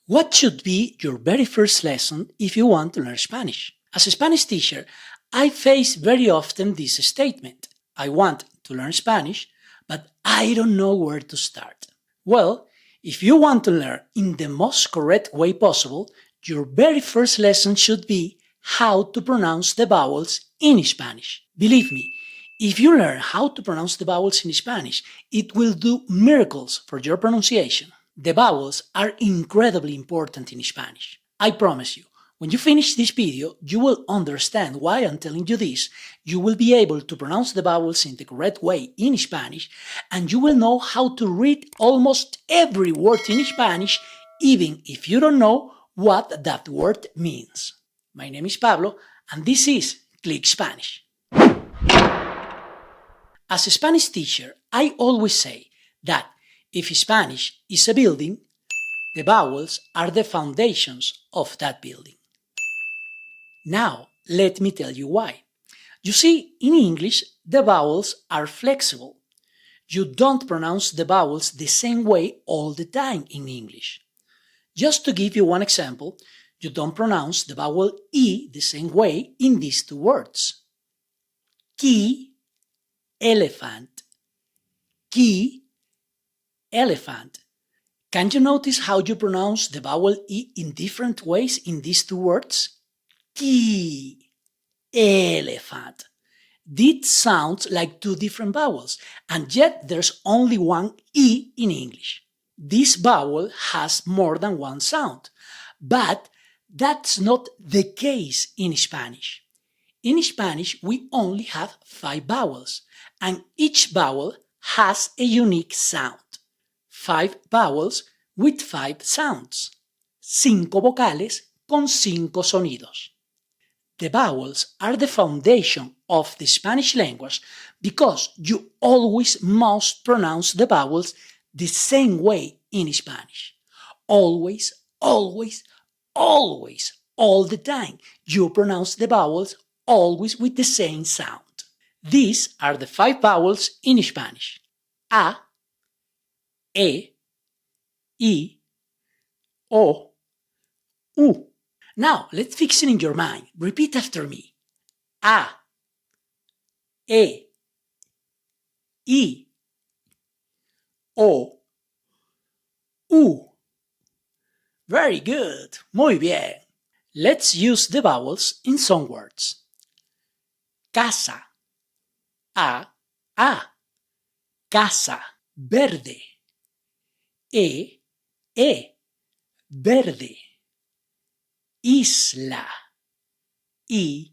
What should be your very first lesson if you want to learn Spanish? As a Spanish teacher, I face very often this statement. I want to learn Spanish, but I don't know where to start. Well, if you want to learn in the most correct way possible, your very first lesson should be how to pronounce the vowels in Spanish. Believe me, if you learn how to pronounce the vowels in Spanish, it will do miracles for your pronunciation. The vowels are incredibly important in Spanish. I promise you, when you finish this video, you will understand why I'm telling you this. You will be able to pronounce the vowels in the correct way in Spanish, and you will know how to read almost every word in Spanish, even if you don't know what that word means. My name is Pablo, and this is Click Spanish. As a Spanish teacher, I always say that if Spanish is a building, the vowels are the foundations of that building. Now, let me tell you why. You see, in English, the vowels are flexible. You don't pronounce the vowels the same way all the time in English. Just to give you one example, you don't pronounce the vowel E the same way in these two words. Key, elephant. Key, elephant. Can you notice how you pronounce the vowel E in different ways in these two words? Key, elephant. These sound like two different vowels, and yet there's only one E in English. This vowel has more than one sound, but that's not the case in Spanish. In Spanish, we only have 5 vowels, and each vowel has a unique sound. 5 vowels with 5 sounds. 5 vocales con 5 sonidos. The vowels are the foundation of the Spanish language because you always must pronounce the vowels the same way in Spanish. Always, always, always, all the time, you pronounce the vowels always with the same sound. These are the 5 vowels in Spanish. A, E, I, O, U. Now, let's fix it in your mind. Repeat after me. A, E, I, O, U. Very good. Muy bien. Let's use the vowels in some words. Casa. A, casa. Verde. E, verde. Isla. I,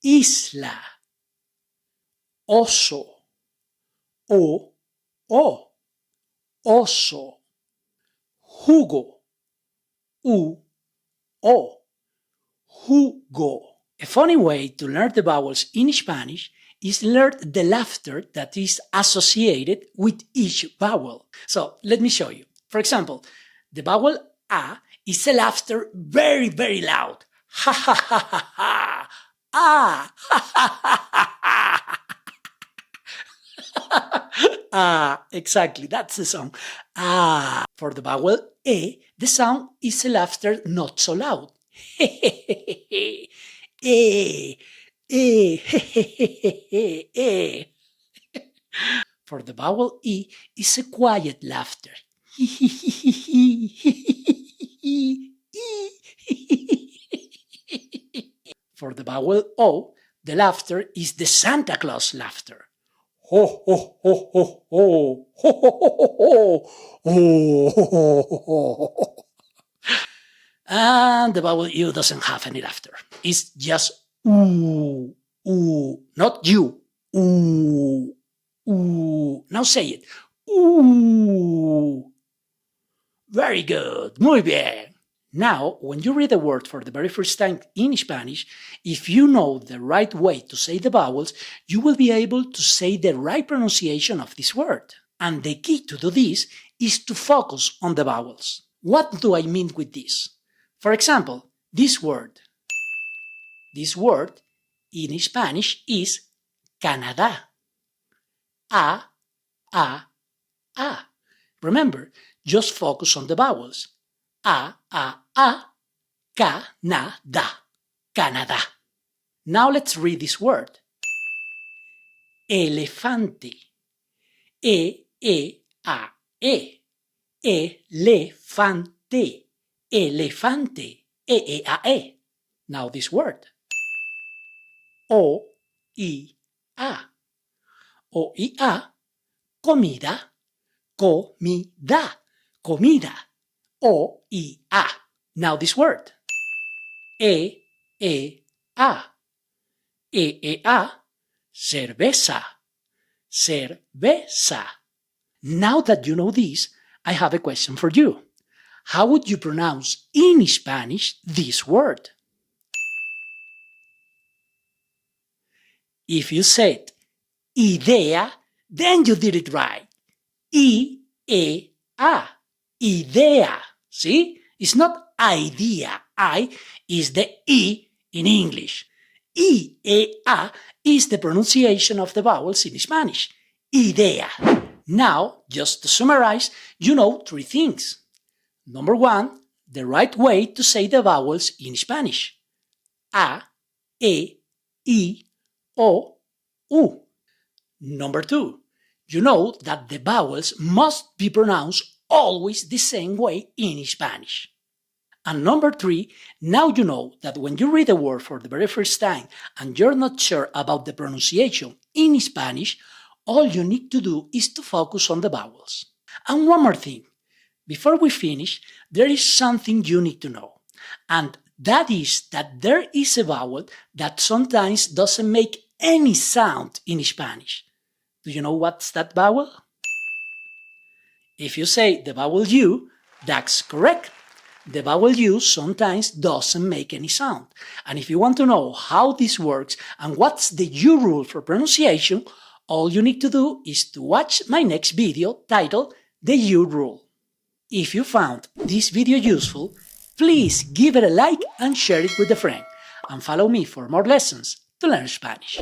isla. Oso. O, oso. Jugo. U, o, jugo. A funny way to learn the vowels in Spanish is learn the laughter that is associated with each vowel. So let me show you. For example, the vowel A is a laughter very, very loud. Ha ha ha ha ha. Ah, ha ha ha ha ha. Ah, exactly, that's the sound. Ah. For the vowel E, the sound is a laughter not so loud. E, For the vowel E, is a quiet laughter. For the vowel O, the laughter is the Santa Claus laughter. Ho, ho, ho, ho, ho, ho, ho, ho, ho, ho. And the vowel U doesn't have any laughter. It's just ooh, ooh, not you. Ooh, ooh. Now say it. Ooh. Very good. Muy bien. Now, when you read a word for the very first time in Spanish, if you know the right way to say the vowels, you will be able to say the right pronunciation of this word. And the key to do this is to focus on the vowels. What do I mean with this? For example, this word. This word in Spanish is Canada. A. Remember, just focus on the vowels. A, ca, na, da. Canada. Now let's read this word. Elefante. E, a, e. Elefante. Elefante. E, a, e. Now this word. O, a. O, a. Comida. Comida. Comida. O, a. Now this word. A. A. A. Cerveza. Cerveza. Now that you know this, I have a question for you. How would you pronounce in Spanish this word? If you said idea, then you did it right. I-E-A. Idea. See? It's not idea. I is the E in English. I-E-A is the pronunciation of the vowels in Spanish. Idea. Now, just to summarize, you know 3 things. Number 1, the right way to say the vowels in Spanish. A, E, I, O, U. Number 2, you know that the vowels must be pronounced always the same way in Spanish. And number 3, now you know that when you read a word for the very first time and you're not sure about the pronunciation in Spanish, all you need to do is to focus on the vowels. And one more thing, before we finish, there is something you need to know, and that is that there is a vowel that sometimes doesn't make any sound in Spanish. Do you know what's that vowel? If you say the vowel U, that's correct. The vowel U sometimes doesn't make any sound. And if you want to know how this works and what's the U rule for pronunciation, all you need to do is to watch my next video titled The U Rule. If you found this video useful, please give it a like and share it with a friend. And follow me for more lessons to learn Spanish.